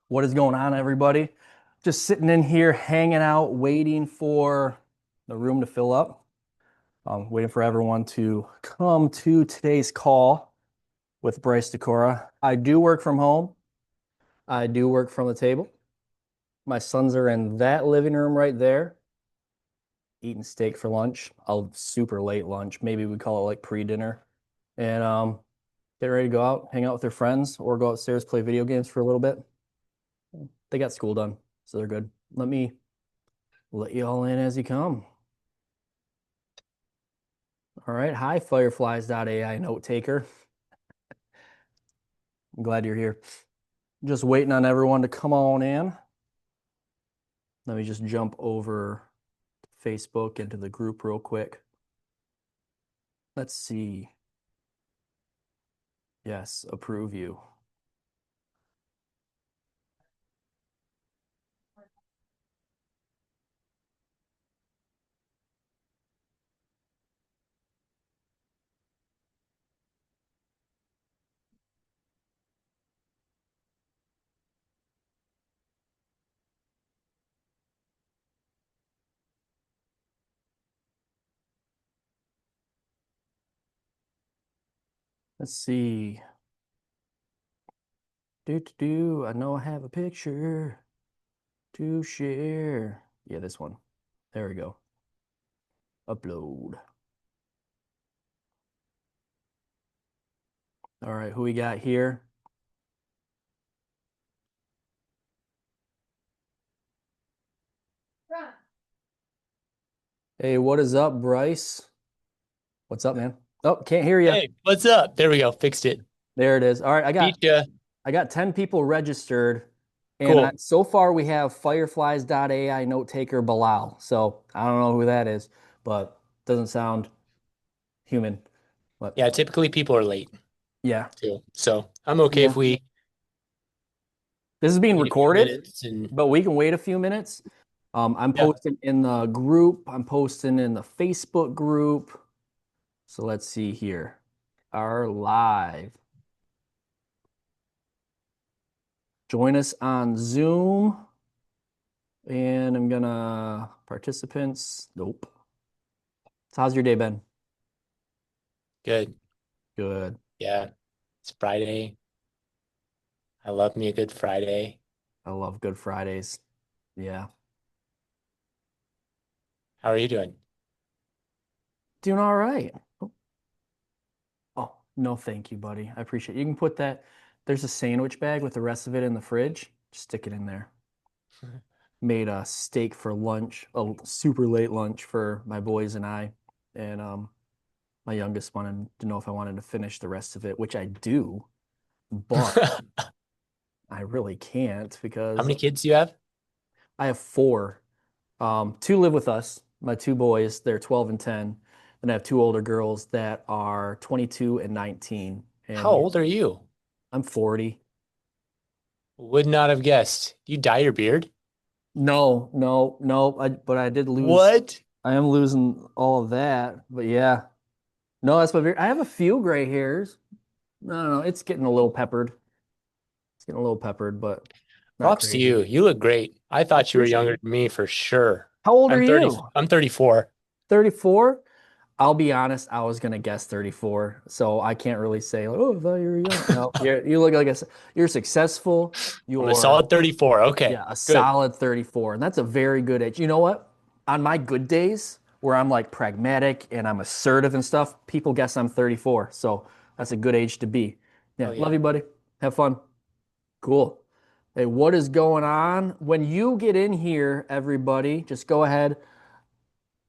What is going on, everybody? Just sitting in here, hanging out, waiting for the room to fill up. Waiting for everyone to come to today's call with Bryce Decora. I do work from home. I do work from the table. My sons are in that living room right there, eating steak for lunch. A super late lunch. Maybe we call it like pre-dinner. And get ready to go out, hang out with their friends, or go upstairs, play video games for a little bit. They got school done, so they're good. Let me let you all in as you come. All right. Hi, Fireflies.ai note taker. I'm glad you're here. Just waiting on everyone to come on in. Let me just jump over to Facebook into the group real quick. Let's see. Yes, approve you. Let's see. I know I have a picture to share. Yeah, this one. There we go. Upload. All right, who we got here? Hey, what is up, Bryce? What's up, man? Oh, can't hear you. Hey, what's up? There we go. Fixed it. There it is. All right, Beat ya. I got 10 people registered, and Cool. so far we have Fireflies.ai note taker Bilal. So I don't know who that is, but doesn't sound human. But Yeah, typically people are late yeah, too. So I'm okay yeah. if we This is being wait a few recorded, minutes and but we can wait a few minutes. I'm yeah. posting in the group. I'm posting in the Facebook group. So let's see here. Our live. Join us on Zoom. And I'm gonna participants. Nope. So how's your day been? Good. Good. Yeah. It's Friday. I love me a good Friday. I love Good Fridays. Yeah. How are you doing? Doing all right. Oh, no, thank you, buddy. I appreciate it. You can put that. There's a sandwich bag with the rest of it in the fridge. Just stick it in there. Made a steak for lunch, a super late lunch for my boys and I. And my youngest wanted to know if I wanted to finish the rest of it, which I do, but How I really can't because many kids do you have? I have four. Two live with us, my two boys, they're 12 and 10. And I have two older girls that are 22 and 19. And How old are you? I'm 40. Would not have guessed. You dye your beard? No, no, no. But I did lose. What? I am losing all of that. But yeah, no, that's my beard. I have a few gray hairs. No, no, no, it's getting a little peppered. It's getting a little peppered, but not Props to crazy. you. You look great. I I thought you were appreciate younger it. than me for sure. How old are I'm 30. you? I'm 34. 34? I'll be honest, I was gonna guess 34, so I can't really say, like, oh, I thought you were young. No, you look like you're successful. I'm a You're solid 34. Okay. yeah, a Good. solid 34, and that's a very good age. You know what? On my good days, where I'm like pragmatic and I'm assertive and stuff, people guess I'm 34, so that's a good age to be. Yeah, Hell love yeah. you, buddy. Have fun. Cool. Hey, what is going on? When you get in here, everybody, just go ahead.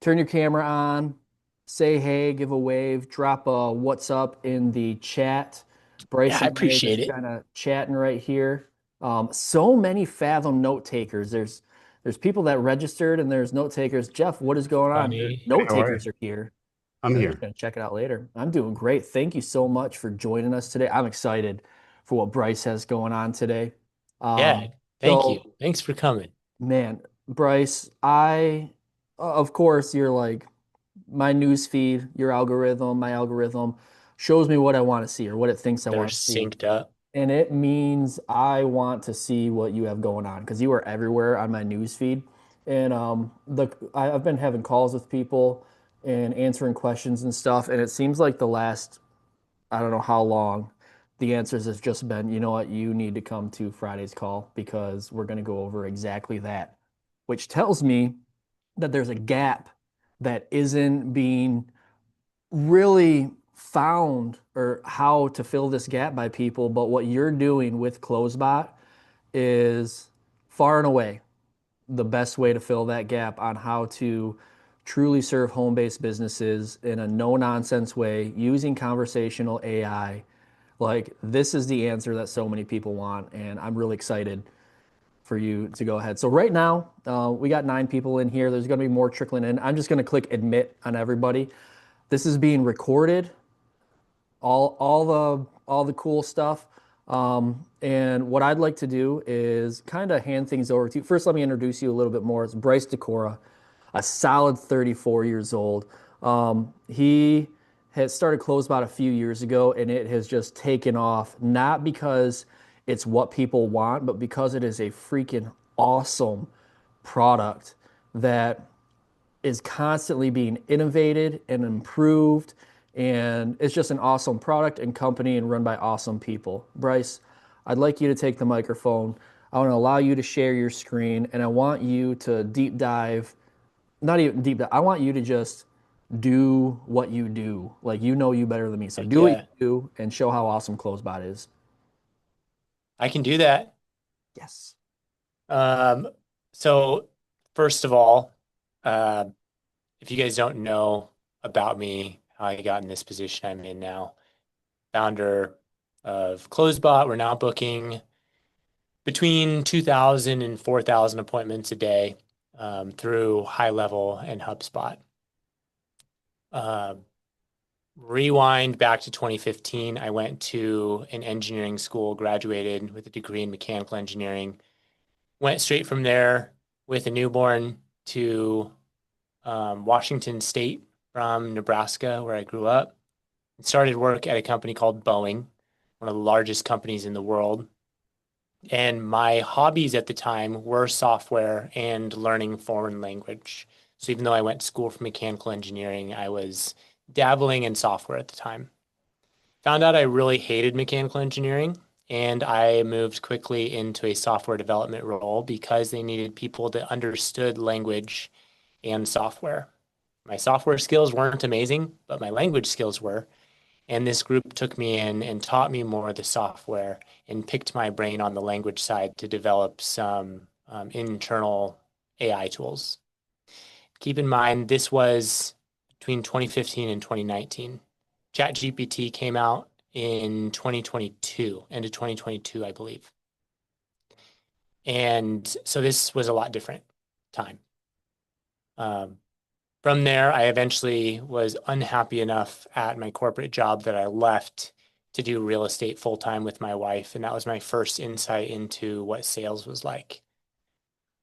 Turn your camera on, say hey, give a wave, drop a what's up in the chat. Yeah, Bryce I and I are appreciate just it. kind of chatting right here. So many Fathom note takers. There's people that registered and there's note takers. Jeff, what is going on? Your Funny. note How are you? takers are here. I'm They're just here. gonna check it out later. I'm doing great. Thank you so much for joining us today. I'm excited for what Bryce has going on today. Yeah, Um, thank you. so Thanks for coming. man, Bryce, of course, you're like my news feed, your algorithm, my algorithm shows me what I want to see or what it thinks I They're want to see. synced up. And it means I want to see what you have going on because you are everywhere on my news feed. And I've been having calls with people and answering questions and stuff. And it seems like the last, I don't know how long, the answers have just been, you know what, you need to come to Friday's call because we're going to go over exactly that, which tells me that there's a gap that isn't being really found or how to fill this gap by people. But what you're doing with Closebot is far and away the best way to fill that gap on how to truly serve home-based businesses in a no-nonsense way using conversational AI. Like this is the answer that so many people want, and I'm really excited for you to go ahead. So right now, we got 9 people in here. There's going to be more trickling in. I'm just going to click admit on everybody. This is being recorded, all the cool stuff. And what I'd like to do is kind of hand things over to you. First, let me introduce you a little bit more. It's Bryce Decora, a solid 34 years old. He had started Closebot a few years ago, and it has just taken off, not because it's what people want, but because it is a freaking awesome product that is constantly being innovated and improved. And it's just an awesome product and company and run by awesome people. Bryce, I'd like you to take the microphone. I want to allow you to share your screen and I want you to deep dive, not even deep dive, I want you to just do what you do. Like you know you better than me. So Heck do what you yeah, do and show how awesome Closebot is. I can do that. Yes. Um, so first of all, uh, if you guys don't know about me, how I got in this position I'm in now, founder of Closebot, we're now booking between 2,000 and 4,000 appointments a day through HighLevel and HubSpot. Uh, Rewind back to 2015, I went to an engineering school, graduated with a degree in mechanical engineering, went straight from there with a newborn to Washington State from Nebraska, where I grew up, and started work at a company called Boeing, one of the largest companies in the world. And my hobbies at the time were software and learning foreign language. So even though I went to school for mechanical engineering, I was dabbling in software at the time. Found out I really hated mechanical engineering, and I moved quickly into a software development role because they needed people that understood language and software. My software skills weren't amazing, but my language skills were. And this group took me in and taught me more of the software and picked my brain on the language side to develop some internal AI tools. Keep in mind, this was between 2015 and 2019. ChatGPT came out in 2022, end of 2022, I believe. And so this was a lot different time. Um, From there, I eventually was unhappy enough at my corporate job that I left to do real estate full time with my wife. And that was my first insight into what sales was like.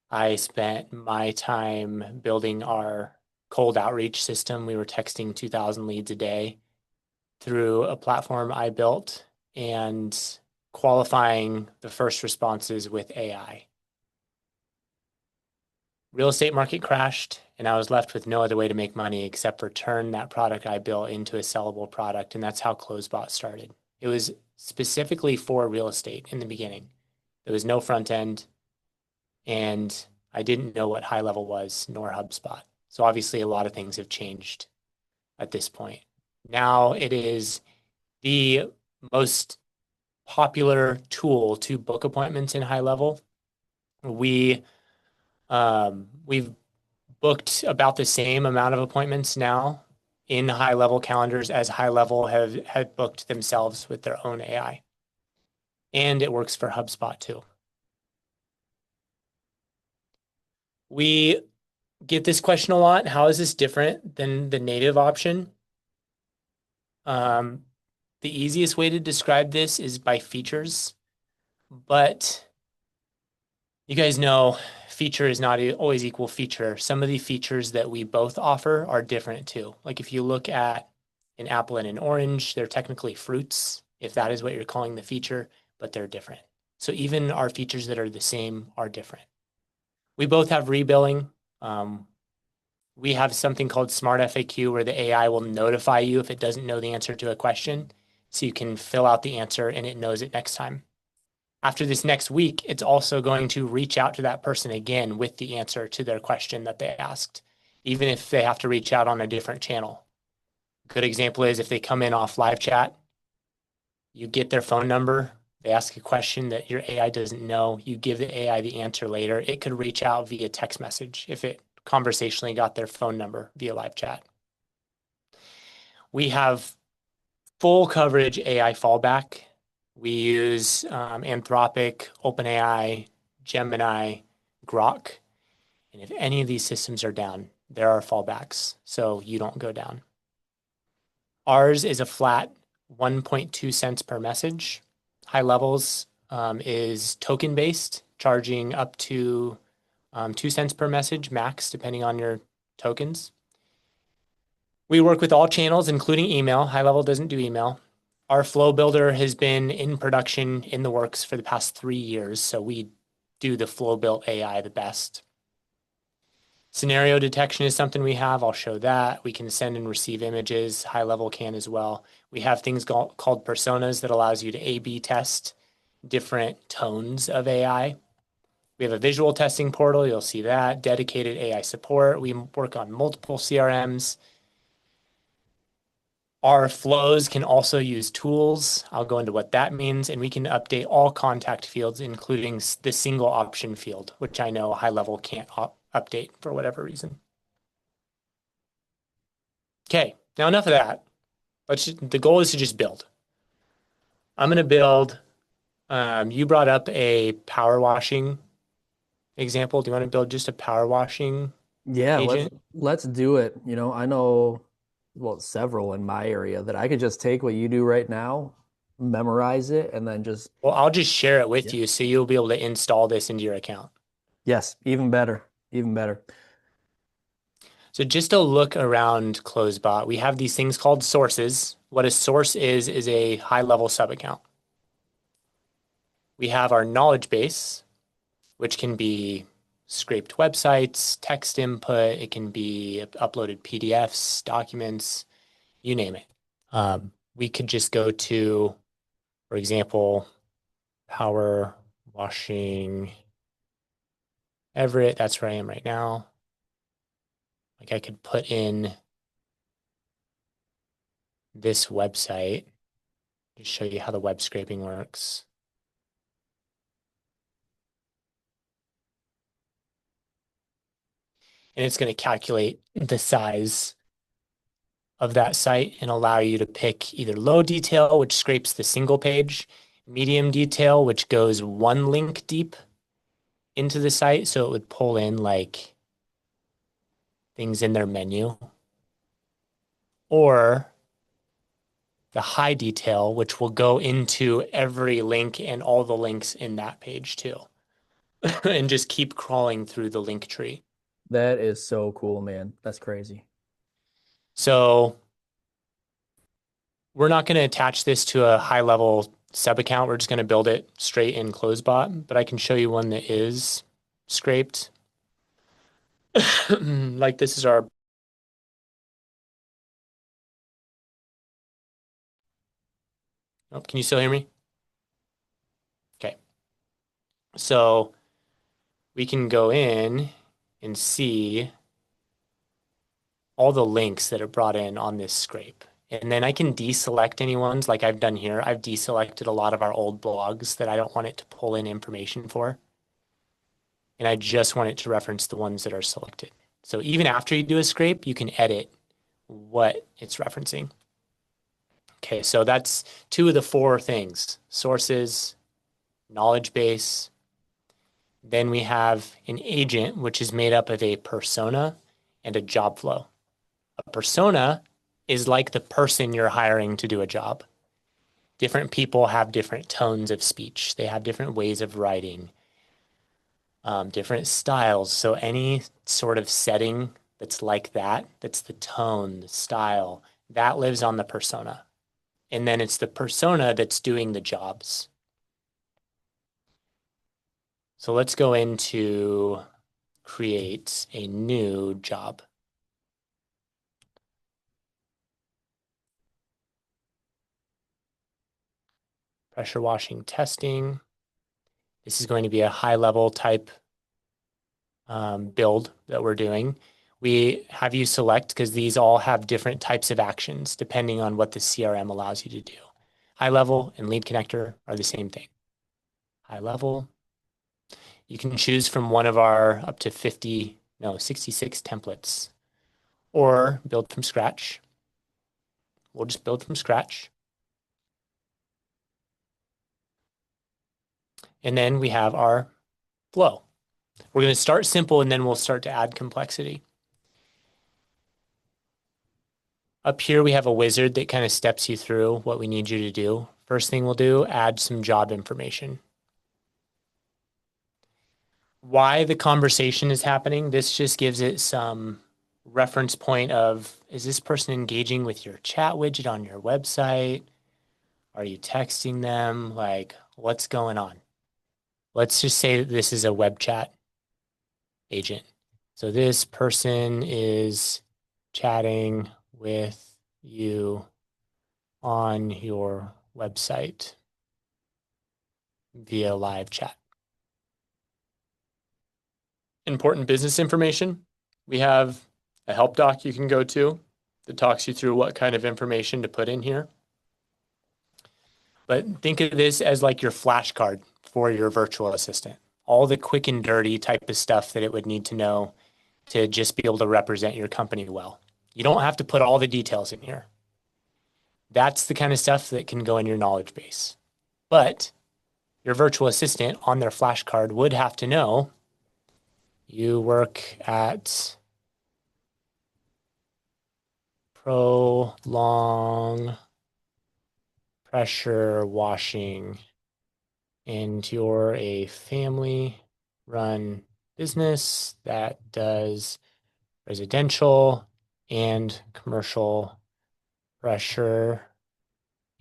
I spent my time building our cold outreach system. We were texting 2,000 leads a day through a platform I built and qualifying the first responses with AI. Real estate market crashed and I was left with no other way to make money except for turn that product I built into a sellable product. And that's how Closebot started. It was specifically for real estate in the beginning. There was no front end and I didn't know what HighLevel was nor HubSpot. So obviously a lot of things have changed at this point. Now it is the most popular tool to book appointments in HighLevel. We've booked about the same amount of appointments now in HighLevel calendars as HighLevel have booked themselves with their own AI. And it works for HubSpot too. We get this question a lot. How is this different than the native option? Um, the easiest way to describe this is by features, but you guys know feature is not always equal feature. Some of the features that we both offer are different too. Like if you look at an apple and an orange, they're technically fruits, if that is what you're calling the feature, but they're different. So even our features that are the same are different. We both have rebilling. We have something called Smart FAQ where the AI will notify you if it doesn't know the answer to a question. So you can fill out the answer and it knows it next time. After this next week, it's also going to reach out to that person again with the answer to their question that they asked, even if they have to reach out on a different channel. A good example is if they come in off live chat, you get their phone number, they ask a question that your AI doesn't know, you give the AI the answer later. It could reach out via text message if it conversationally got their phone number via live chat. We have full coverage AI fallback. We use Anthropic, OpenAI, Gemini, Grok. And if any of these systems are down, there are fallbacks, so you don't go down. Ours is a flat 1.2 cents per message. GoHighLevels is token-based, charging up to 2 cents per message max, depending on your tokens. We work with all channels, including email. GoHighLevel doesn't do email. Our flow builder has been in production in the works for the past 3 years, so we do the flow built AI the best. Scenario detection is something we have. I'll show that. We can send and receive images. GoHighLevel can as well. We have things called personas that allows you to A/B test different tones of AI. We have a visual testing portal. You'll see that. Dedicated AI support. We work on multiple CRMs. Our flows can also use tools. I'll go into what that means. And we can update all contact fields, including the single option field, which I know GoHighLevel can't update for whatever reason. Okay, now enough of that. The goal is to just build. I'm going to build. You brought up a power washing example. Do you want to build just a power washing Yeah, let's agent? let's do it. I know, well, several in my area that I could just take what you do right now, memorize it, and then just, Well, I'll just share it with yeah. you so you'll be able to install this into your account. Yes, even better, even better. So just a look around Closebot. We have these things called sources. What a source is a high-level sub-account. We have our knowledge base, which can be scraped websites, text input. It can be uploaded PDFs, documents, you name it. We could just go to, for example, power washing Everett. That's where I am right now. Like I could put in this website to show you how the web scraping works. And it's going to calculate the size of that site and allow you to pick either low detail, which scrapes the single page, medium detail, which goes one link deep into the site. So it would pull in like things in their menu, or the high detail, which will go into every link and all the links in that page too, and just keep crawling through the link tree. That is so cool, man. That's crazy. So we're not going to attach this to a high-level sub account. We're just going to build it straight in Closebot, but I can show you one that is scraped. Like this is our. Oh, can you still hear me? Okay. So we can go in and see all the links that are brought in on this scrape. And then I can deselect any ones like I've done here. I've deselected a lot of our old blogs that I don't want it to pull in information for. And I just want it to reference the ones that are selected. So even after you do a scrape, you can edit what it's referencing. Okay, so that's 2 of the 4 things: sources, knowledge base. Then we have an agent, which is made up of a persona and a job flow. A persona is like the person you're hiring to do a job. Different people have different tones of speech. They have different ways of writing, different styles. So any sort of setting that's like that, that's the tone, the style, that lives on the persona. And then it's the persona that's doing the jobs. So let's go into create a new job. Pressure washing testing. This is going to be a high level type build that we're doing. We have you select because these all have different types of actions depending on what the CRM allows you to do. High level and lead connector are the same thing. High level. You can choose from one of our up to 66 templates or build from scratch. We'll just build from scratch. And then we have our flow. We're going to start simple and then we'll start to add complexity. Up here, we have a wizard that kind of steps you through what we need you to do. First thing we'll do, add some job information. Why the conversation is happening, this just gives it some reference point of, is this person engaging with your chat widget on your website? Are you texting them? Like, what's going on? Let's just say that this is a web chat agent. So this person is chatting with you on your website via live chat. Important business information. We have a help doc you can go to that talks you through what kind of information to put in here. But think of this as like your flashcard for your virtual assistant. All the quick and dirty type of stuff that it would need to know to just be able to represent your company well. You don't have to put all the details in here. That's the kind of stuff that can go in your knowledge base. But your virtual assistant on their flashcard would have to know you work at Prolong Pressure Washing and you're a family-run business that does residential and commercial pressure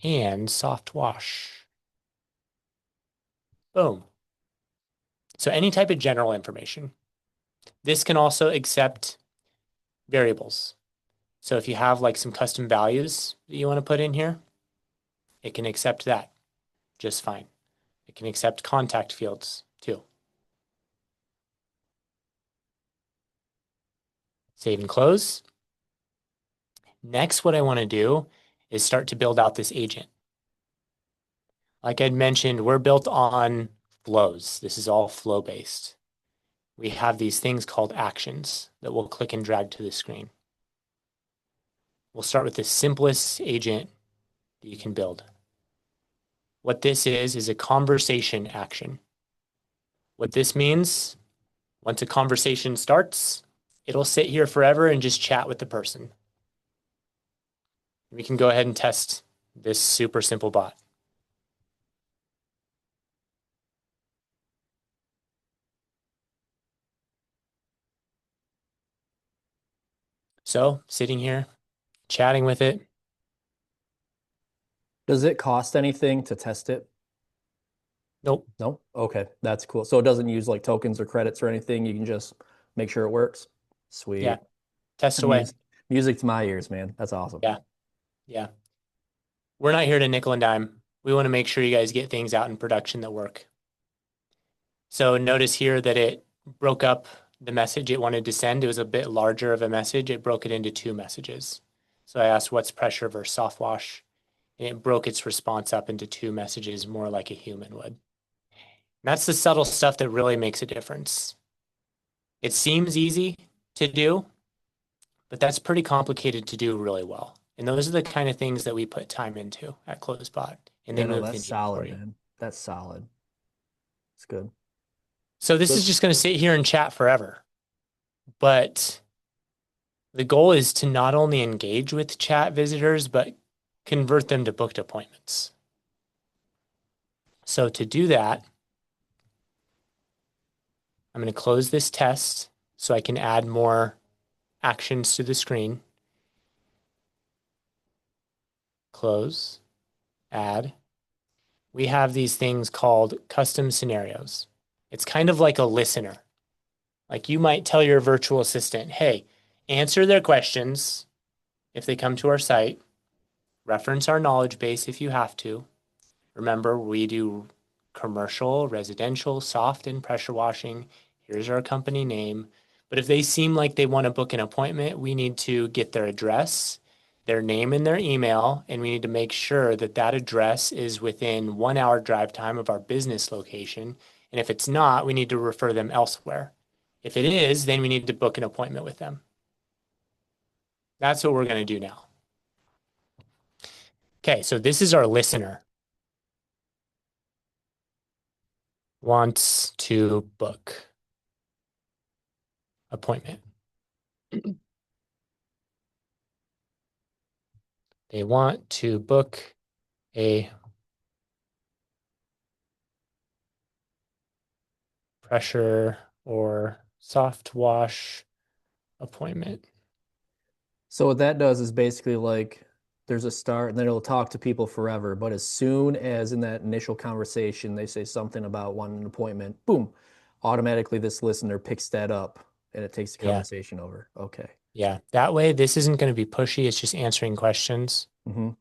and soft wash. Boom. So any type of general information. This can also accept variables. So if you have like some custom values that you want to put in here, it can accept that just fine. It can accept contact fields too. Save and close. Next, what I want to do is start to build out this agent. Like I'd mentioned, we're built on flows. This is all flow-based. We have these things called actions that we'll click and drag to the screen. We'll start with the simplest agent that you can build. What this is a conversation action. What this means, once a conversation starts, it'll sit here forever and just chat with the person. We can go ahead and test this super simple bot. So sitting here, chatting with it. Does it cost anything to test it? Nope. No? Okay, that's cool. So it doesn't use like tokens or credits or anything. You can just make sure it works. Sweet. Yeah. Test away. Music to my ears, man. That's awesome. Yeah. Yeah. We're not here to nickel and dime. We want to make sure you guys get things out in production that work. So notice here that it broke up the message it wanted to send. It was a bit larger of a message. It broke it into two messages. So I asked what's pressure versus soft wash, and it broke its response up into two messages more like a human would. And that's the subtle stuff that really makes a difference. It seems easy to do, but that's pretty complicated to do really well. And those are the kind of things that we put time into at Closebot. And they Yeah, no, move the that's needle for solid, you. man. That's solid. It's good. So this is just going to sit here and chat forever. But the goal is to not only engage with chat visitors, but convert them to booked appointments. So to do that, I'm going to close this test so I can add more actions to the screen. Close, add. We have these things called custom scenarios. It's kind of like a listener. Like you might tell your virtual assistant, hey, answer their questions if they come to our site, reference our knowledge base if you have to. Remember, we do commercial, residential, soft, and pressure washing. Here's our company name. But if they seem like they want to book an appointment, we need to get their address, their name, and their email, and we need to make sure that that address is within 1 hour drive time of our business location. And if it's not, we need to refer them elsewhere. If it is, then we need to book an appointment with them. That's what we're going to do now. Okay, so this is our listener. Wants to book appointment. They want to book a pressure or soft wash appointment. So what that does is basically like there's a start and then it'll talk to people forever. But as soon as in that initial conversation they say something about wanting an appointment, boom, automatically this listener picks that up and it takes the Yeah. conversation over. Okay. Yeah. That way, this isn't going to be pushy. It's just answering questions. Mm-hmm. So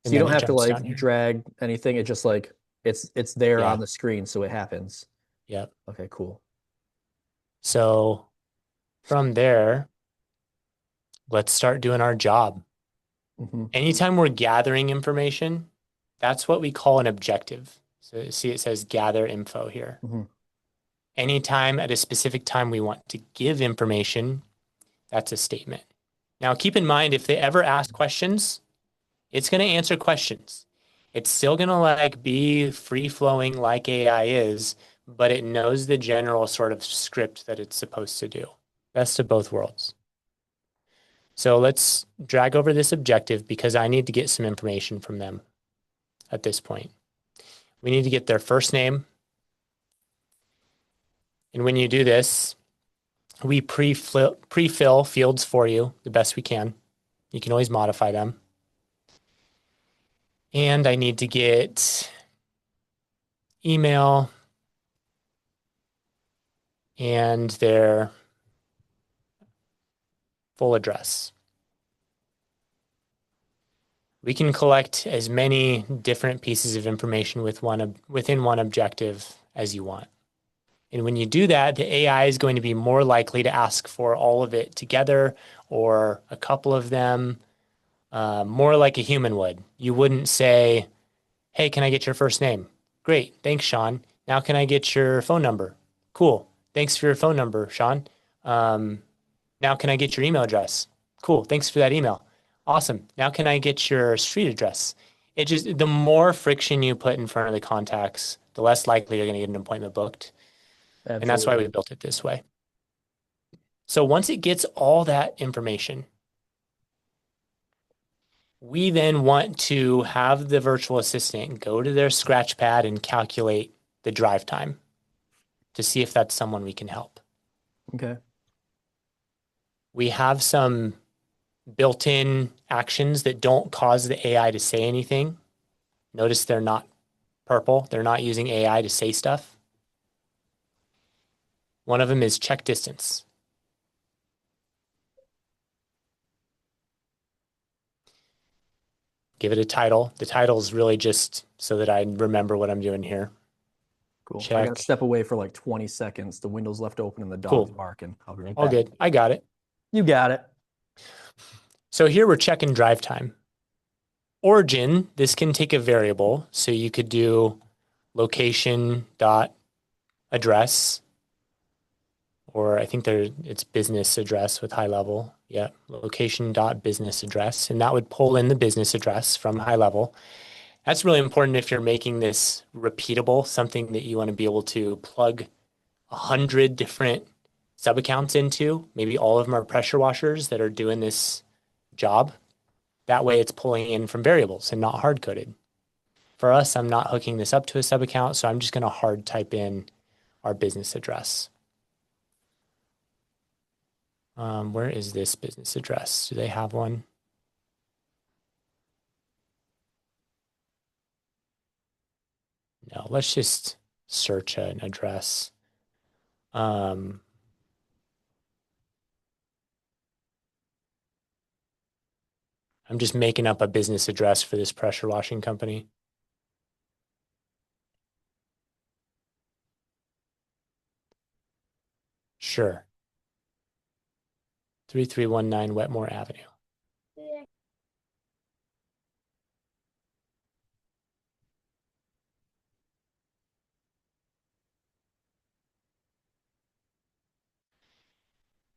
And you then don't it have to jumps down like here. drag anything. It's just like it's there Yeah. on the screen, so it happens. Yep. Okay, cool. So from there, let's start doing our job. Mm-hmm. Anytime we're gathering information, that's what we call an objective. So see, it says gather info here. Mm-hmm. Anytime at a specific time we want to give information, that's a statement. Now, keep in mind, if they ever ask questions, it's going to answer questions. It's still going to like be free flowing like AI is, but it knows the general sort of script that it's supposed to do. Best of both worlds. So let's drag over this objective because I need to get some information from them at this point. We need to get their first name. And when you do this, we pre-fill fields for you the best we can. You can always modify them. And I need to get email and their full address. We can collect as many different pieces of information within one objective as you want. And when you do that, the AI is going to be more likely to ask for all of it together or a couple of them, more like a human would. You wouldn't say, hey, can I get your first name? Great. Thanks, Sean. Now can I get your phone number? Cool. Thanks for your phone number, Sean. Now can I get your email address? Cool. Thanks for that email. Awesome. Now can I get your street address? It just, the more friction you put in front of the contacts, the less likely you're going to get an appointment booked. And that's why Absolutely. we built it this way. So once it gets all that information, we then want to have the virtual assistant go to their scratch pad and calculate the drive time to see if that's someone we can help. Okay. We have some built-in actions that don't cause the AI to say anything. Notice they're not purple. They're not using AI to say stuff. One of them is check distance. Give it a title. The title is really just so that I remember what I'm doing here. Cool. I got to Check. step away for like 20 seconds. The window's left open and the dog's Cool. barking. I'll be right All back. good. I got it. You got it. So here we're checking drive time. Origin, this can take a variable. So you could do location dot address, or I think it's business address with HighLevel. Yeah, location dot business address. And that would pull in the business address from HighLevel. That's really important if you're making this repeatable, something that you want to be able to plug 100 different sub accounts into. Maybe all of them are pressure washers that are doing this job. That way it's pulling in from variables and not hard coded. For us, I'm not hooking this up to a sub account, so I'm just going to hard type in our business address. Where is this business address? Do they have one? No, let's just search an address. I'm just making up a business address for this pressure washing company. Sure. 3319 Wetmore Avenue.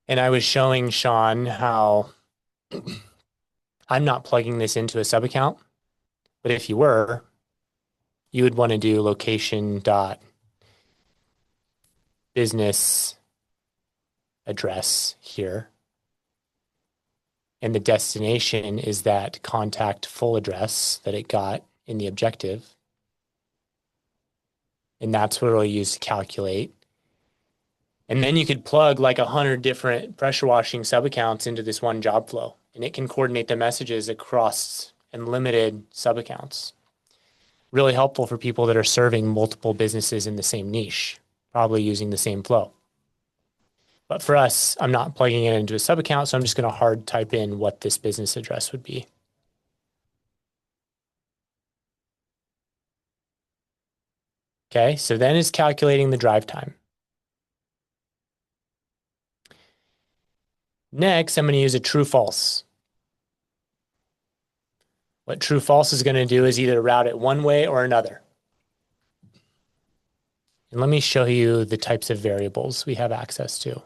And I was showing Sean how I'm not plugging this into a sub account, but if you were, you would want to do location dot business address here. And the destination is that contact full address that it got in the objective. And that's what it'll use to calculate. And then you could plug like 100 different pressure washing sub accounts into this one job flow, and it can coordinate the messages across unlimited sub accounts. Really helpful for people that are serving multiple businesses in the same niche, probably using the same flow. But for us, I'm not plugging it into a sub account, so I'm just going to hard type in what this business address would be. Okay, so then it's calculating the drive time. Next, I'm going to use a true false. What true false is going to do is either route it one way or another. And let me show you the types of variables we have access to.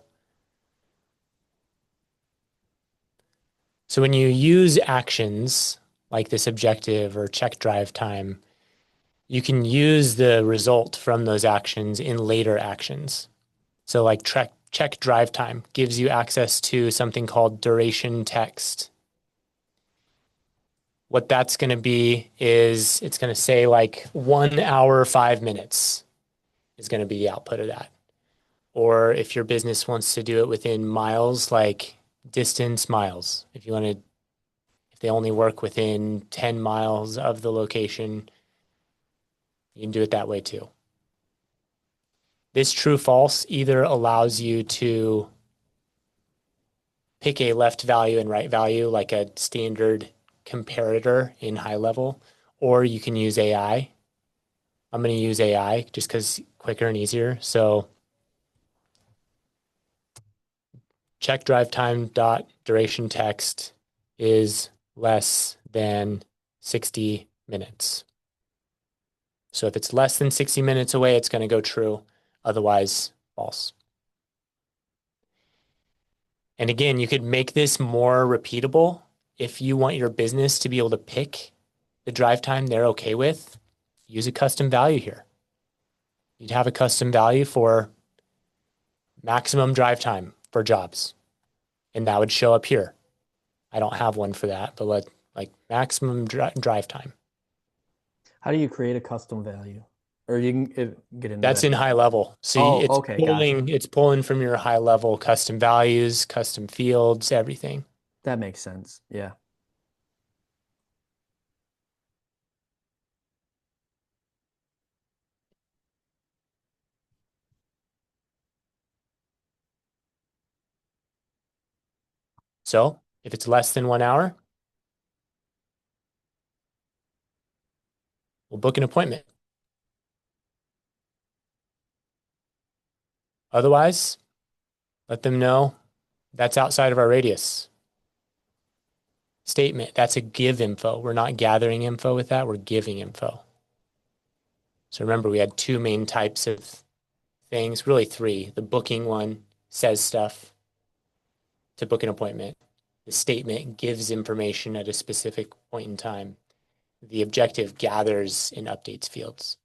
So when you use actions like this objective or check drive time, you can use the result from those actions in later actions. So like check drive time gives you access to something called duration text. What that's going to be is it's going to say like 1 hour, 5 minutes is going to be the output of that. Or if your business wants to do it within miles, like distance miles, if they only work within 10 miles of the location, you can do it that way too. This true false either allows you to pick a left value and right value like a standard comparator in GoHighLevel, or you can use AI. I'm going to use AI just because quicker and easier. So check drive time dot duration text is less than 60 minutes. So if it's less than 60 minutes away, it's going to go true. Otherwise, false. And again, you could make this more repeatable if you want your business to be able to pick the drive time they're okay with. Use a custom value here. You'd have a custom value for maximum drive time for jobs. And that would show up here. I don't have one for that, but like maximum drive time. How do you create a custom value? Or you can get into That's that. in GoHighLevel. So Oh, okay, gotcha. it's pulling from your GoHighLevel custom values, custom fields, everything. That makes sense. Yeah. So if it's less than 1 hour, we'll book an appointment. Otherwise, let them know that's outside of our radius. Statement, that's a give info. We're not gathering info with that, we're giving info. So remember, we had two main types of things, really three. The booking one says stuff to book an appointment. The statement gives information at a specific point in time. The objective gathers and updates fields.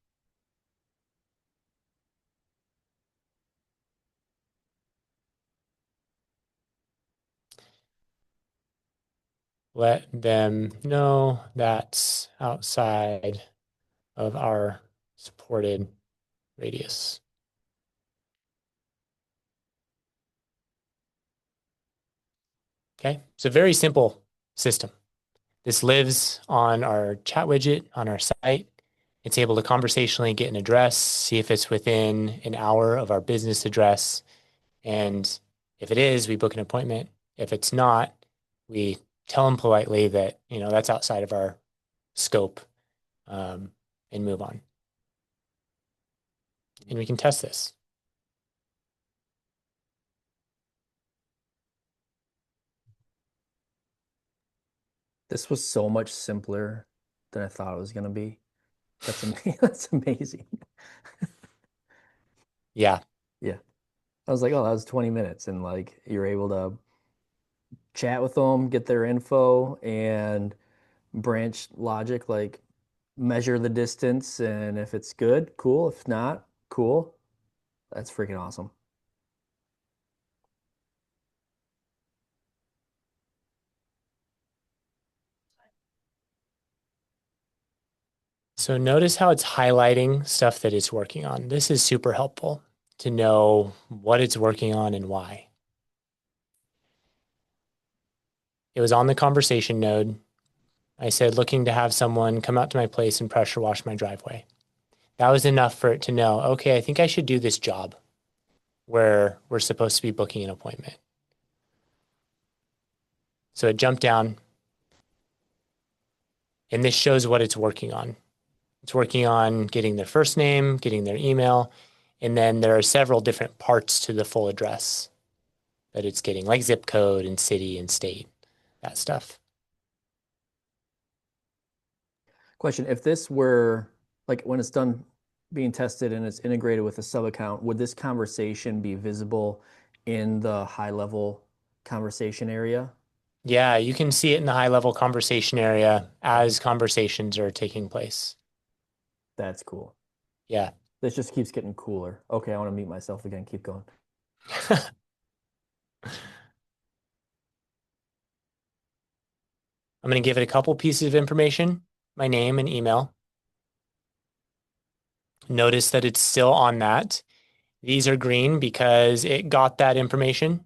Let them know that's outside of our supported radius. Okay, so very simple system. This lives on our chat widget on our site. It's able to conversationally get an address, see if it's within an hour of our business address. And if it is, we book an appointment. If it's not, we tell them politely that, that's outside of our scope, um, and move on. And we can test this. This was so much simpler than I thought it was going to be. That's amazing. That's amazing. Yeah. Yeah. I was like, oh, that was 20 minutes. And like you're able to chat with them, get their info, and branch logic, like measure the distance. And if it's good, cool. If not, cool. That's freaking awesome. So notice how it's highlighting stuff that it's working on. This is super helpful to know what it's working on and why. It was on the conversation node. I said, looking to have someone come out to my place and pressure wash my driveway. That was enough for it to know, okay, I think I should do this job where we're supposed to be booking an appointment. So it jumped down, and this shows what it's working on. It's working on getting their first name, getting their email, and then there are several different parts to the full address that it's getting, like zip code and city and state, that stuff. Question, if this were like when it's done being tested and it's integrated with a sub account, would this conversation be visible in the high level conversation area? Yeah, you can see it in the high level conversation area as conversations are taking place. That's cool. Yeah. This just keeps getting cooler. Okay, I want to meet myself again. Keep going. I'm going to give it a couple pieces of information, my name and email. Notice that it's still on that. These are green because it got that information,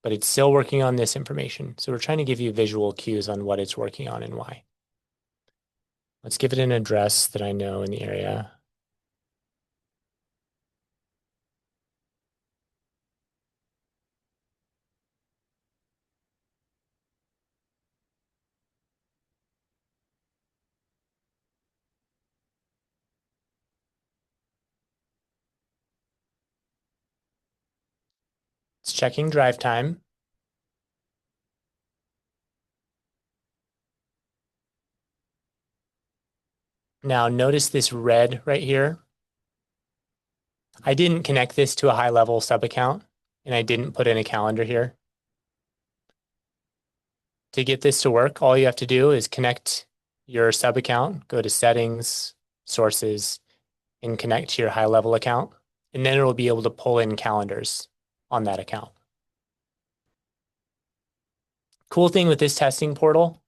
but it's still working on this information. So we're trying to give you visual cues on what it's working on and why. Let's give it an address that I know in the area. It's checking drive time. Now notice this red right here. I didn't connect this to a high level sub account, and I didn't put in a calendar here. To get this to work, all you have to do is connect your sub account, go to settings, sources, and connect to your high level account. And then it'll be able to pull in calendars on that account. Cool thing with this testing portal,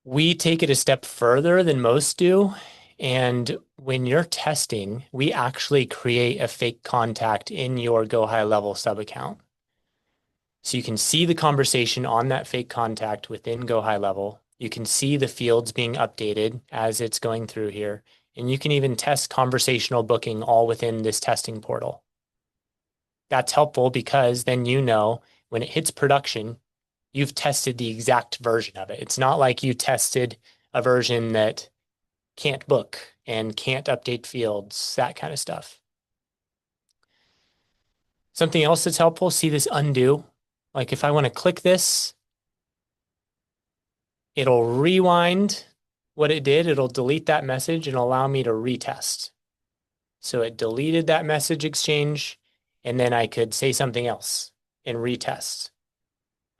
we take it a step further than most do. And when you're testing, we actually create a fake contact in your GoHighLevel sub account. So you can see the conversation on that fake contact within GoHighLevel. You can see the fields being updated as it's going through here. And you can even test conversational booking all within this testing portal. That's helpful because then you know when it hits production, you've tested the exact version of it. It's not like you tested a version that can't book and can't update fields, that kind of stuff. Something else that's helpful, see this undo. Like if I want to click this, it'll rewind what it did. It'll delete that message and allow me to retest. So it deleted that message exchange, and then I could say something else and retest.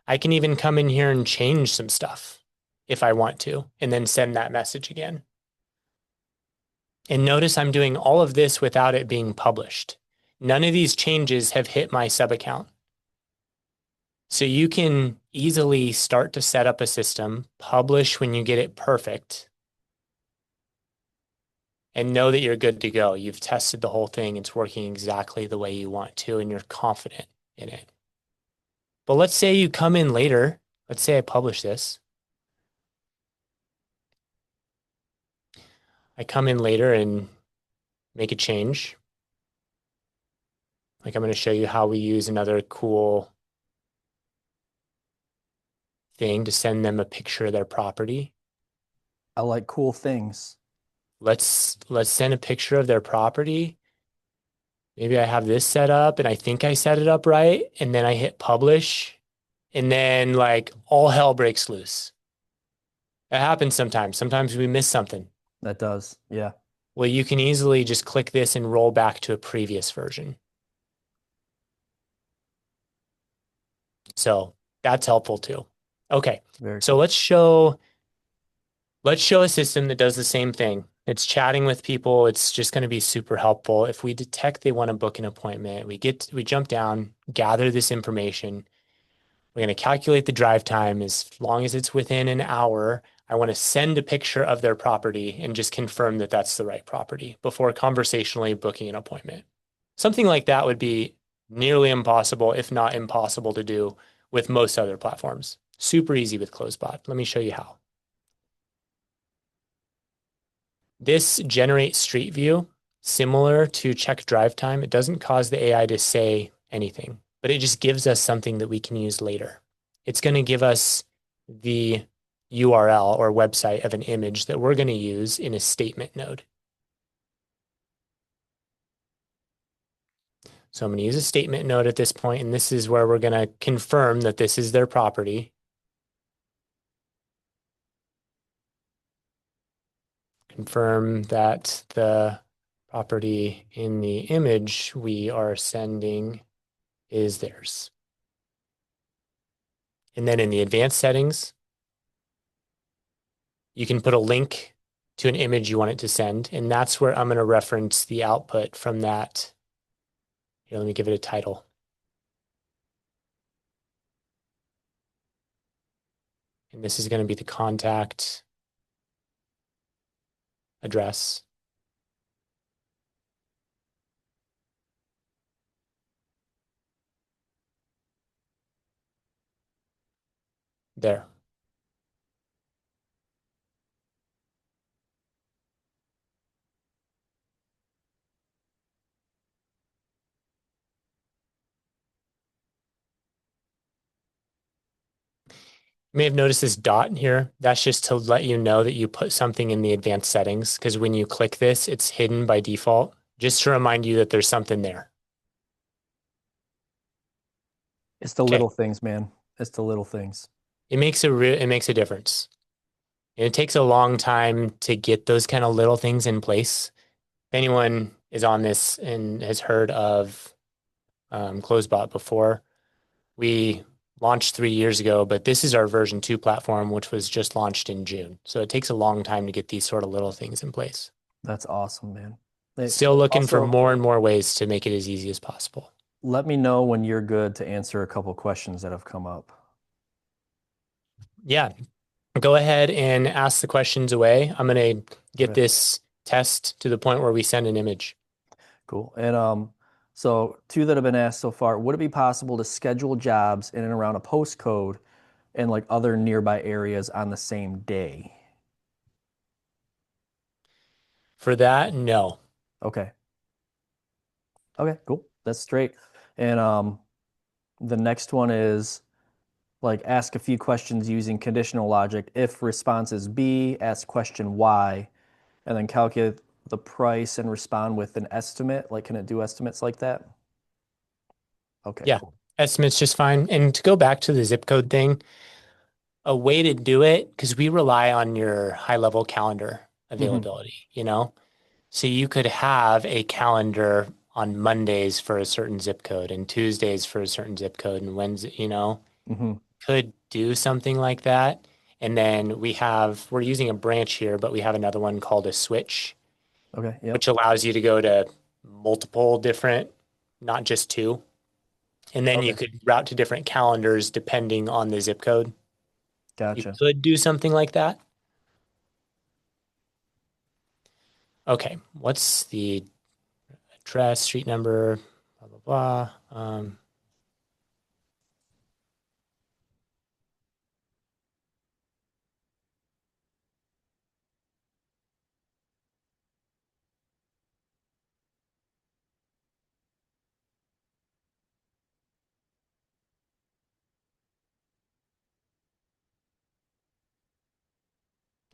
I can even come in here and change some stuff if I want to, and then send that message again. And notice I'm doing all of this without it being published. None of these changes have hit my sub account. So you can easily start to set up a system, publish when you get it perfect, and know that you're good to go. You've tested the whole thing. It's working exactly the way you want to, and you're confident in it. But let's say you come in later. Let's say I publish this. I come in later and make a change. Like I'm going to show you how we use another cool thing to send them a picture of their property. I like cool things. Let's send a picture of their property. Maybe I have this set up and I think I set it up right. And then I hit publish. And then like all hell breaks loose. That happens sometimes. Sometimes we miss something. That does. Yeah, Well, you can easily just click this and roll back to a previous version. So that's helpful too. Okay. very So cool. let's show a system that does the same thing. It's chatting with people. It's just going to be super helpful. If we detect they want to book an appointment, we jump down, gather this information. We're going to calculate the drive time as long as it's within an hour. I want to send a picture of their property and just confirm that that's the right property before conversationally booking an appointment. Something like that would be nearly impossible, if not impossible to do with most other platforms. Super easy with Closebot. Let me show you how. This generates street view, similar to check drive time. It doesn't cause the AI to say anything, but it just gives us something that we can use later. It's going to give us the URL or website of an image that we're going to use in a statement node. So I'm going to use a statement node at this point, and this is where we're going to confirm that this is their property. Confirm that the property in the image we are sending is theirs. And then in the advanced settings, you can put a link to an image you want it to send. And that's where I'm going to reference the output from that. Here, let me give it a title. And this is going to be the contact address. There. You may have noticed this dot here. That's just to let you know that you put something in the advanced settings, because when you click this, it's hidden by default, just to remind you that there's something there. It's the Okay. little things, man. It's the little things. It makes a difference. And it takes a long time to get those kind of little things in place. If anyone is on this and has heard of Closebot before, we launched 3 years ago, but this is our version 2 platform, which was just launched in June. So it takes a long time to get these sort of little things in place. That's awesome, man. They Still looking for also more and more ways to make it as easy as possible. let me know when you're good to answer a couple questions that have come up. Yeah, go ahead and ask the questions away. I'm going to get Okay, this test to the point where we send an image. cool. And so two that have been asked so far, would it be possible to schedule jobs in and around a postcode and like other nearby areas on the same day? For that, no. Okay. Okay, cool. That's straight. And the next one is like ask a few questions using conditional logic. If response is B, ask question why, and then calculate the price and respond with an estimate. Like, can it do estimates like that? Okay, Yeah, cool. estimate's just fine. And to go back to the zip code thing, a way to do it, because we rely on your high level calendar Hmm. availability, you know? So you could have a calendar on Mondays for a certain zip code and Tuesdays for a certain zip code and Wednesday, Hmm. could do something like that. And then we're using a branch here, but we have another one called a switch, Okay, yep. which allows you to go to multiple different, not just two. And then you Okay, could route to different calendars depending on the zip code. You gotcha. could do something like that. Okay, what's the address, street number, blah, blah, blah.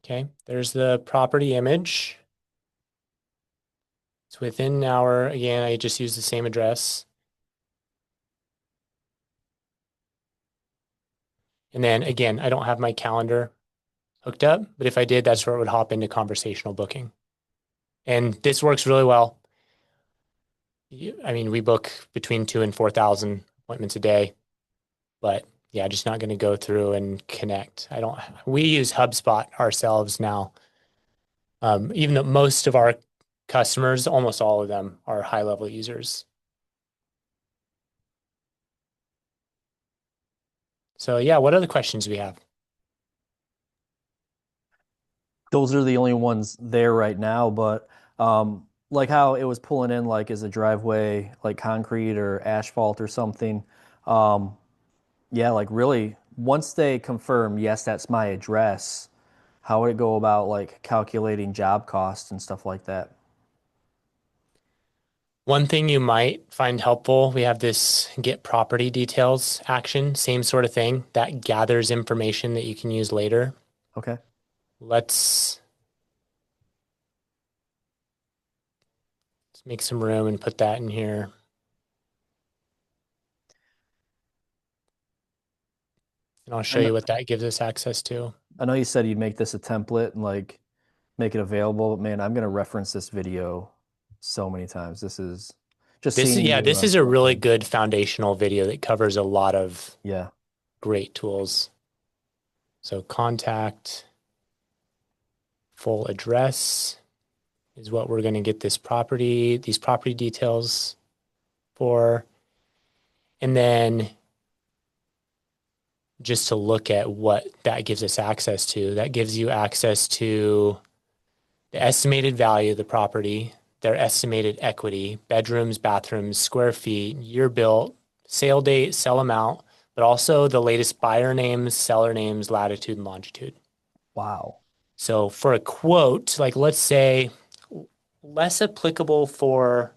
Okay, there's the property image. It's within our, again, I just use the same address. And then again, I don't have my calendar hooked up, but if I did, that's where it would hop into conversational booking. And this works really well. I mean, we book between 2 and 4,000 appointments a day, but yeah, just not going to go through and connect. We use HubSpot ourselves now. Even though most of our customers, almost all of them are high level users. So yeah, what other questions do we have? Those are the only ones there right now, but like how it was pulling in like is a driveway like concrete or asphalt or something. Um, yeah, like really once they confirm, yes, that's my address, how would it go about like calculating job costs and stuff like that? One thing you might find helpful, we have this get property details action, same sort of thing that gathers information that you can use later. Okay. Let's make some room and put that in here. And I'll show And you what that gives us access to. I know you said you'd make this a template and like make it available, but man, I'm gonna reference this video so many times. This is just This is, seeing yeah, you this is a really working. good foundational video that covers a lot of Yeah. great tools. So contact, full address is what we're going to get these property details for. And then just to look at what that gives us access to, that gives you access to the estimated value of the property, their estimated equity, bedrooms, bathrooms, square feet, year built, sale date, sell amount, but also the latest buyer names, seller names, latitude, and longitude. Wow. So for a quote, like let's say less applicable for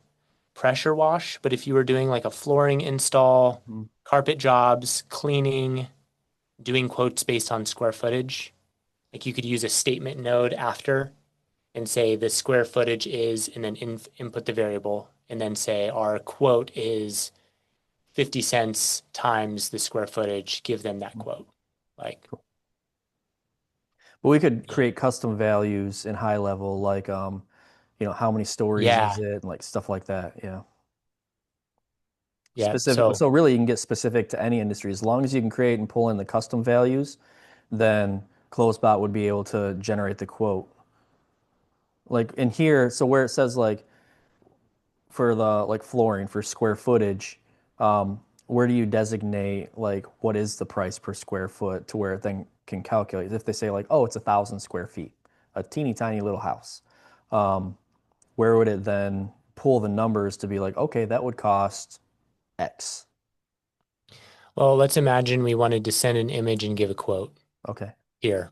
pressure wash, but if you were doing like a flooring install, Mhm. carpet jobs, cleaning, doing quotes based on square footage, like you could use a statement node after and say the square footage is, and then input the variable, and then say our quote is 50 cents times the square footage, give them that quote. Like, Cool. But we could yeah, create custom values in high level, like how many stories is yeah, it, and like stuff like that. Yeah. yeah. Specific. So So really, you can get specific to any industry as long as you can create and pull in the custom values. Then Closebot would be able to generate the quote. Like in here, so where it says like for the like flooring for square footage, where do you designate like what is the price per square foot to where it then can calculate? If they say like, oh, it's 1,000 square feet, a teeny tiny little house, where would it then pull the numbers to be like, okay, that would cost X? well, let's imagine we wanted to send an image and give a quote Okay, here.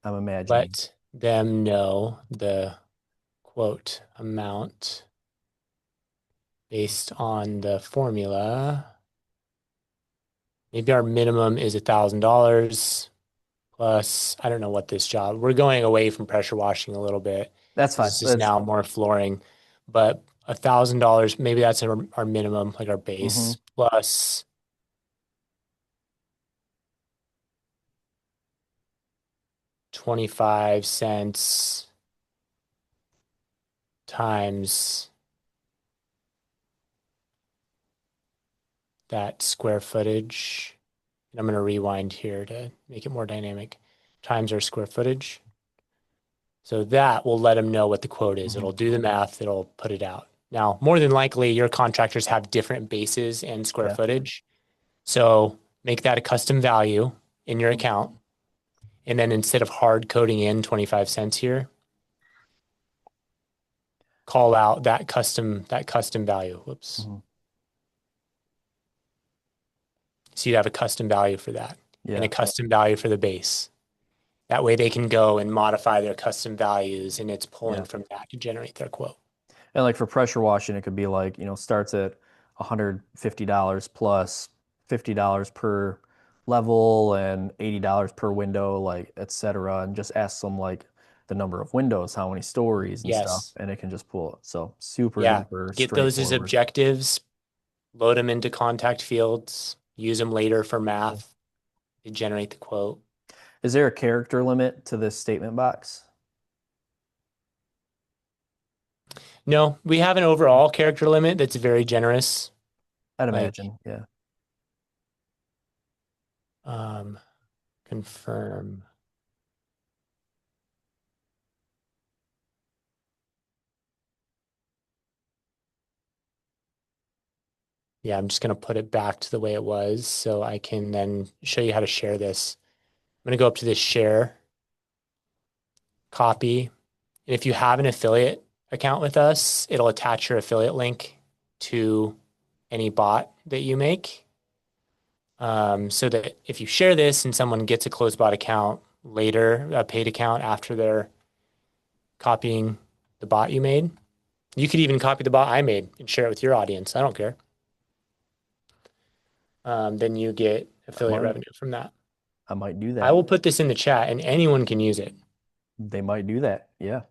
I'm imagining. Let them know the quote amount based on the formula. Maybe our minimum is $1,000 plus, I don't know what this job, we're going away from pressure washing a little bit That's because fine. it's just That's now more flooring, but $1,000, maybe that's our minimum, like our hmm base plus 25 cents times that square footage. And I'm going to rewind here to make it more dynamic, times our square footage. So that will let them know what the quote is. hmm It'll do the math, it'll put it out. Now, more than likely, your contractors have different bases and square Yeah. footage. So make that a custom value in your account. And then instead of hard coding in 25 cents here, call out that custom value. Whoops. hmm So you'd have a custom value for that and a Yeah. custom value for the base. That way they can go and modify their custom values and it's pulling Yeah. from that to generate their quote. And like for pressure washing, it could be like, starts at $150 plus $50 per level and $80 per window, like et cetera, and just ask them like the number of windows, how many stories and stuff, Yes. and it can just pull it. So super Yeah. duper Get those as straightforward. objectives, load them into contact fields, use them later for Yeah. math to generate the quote. Is there a character limit to this statement box? No, we have an overall character limit that's very generous. I'd Like, imagine. Yeah. um, confirm. Yeah, I'm just going to put it back to the way it was so I can then show you how to share this. I'm going to go up to this share, copy. And if you have an affiliate account with us, it'll attach your affiliate link to any bot that you make. So that if you share this and someone gets a Closebot account later, a paid account after they're copying the bot you made, you could even copy the bot I made and share it with your audience. I don't care. Then you get I affiliate might, revenue from that. I might do I that. will put this in the chat and anyone can use it. They might do that. Yeah.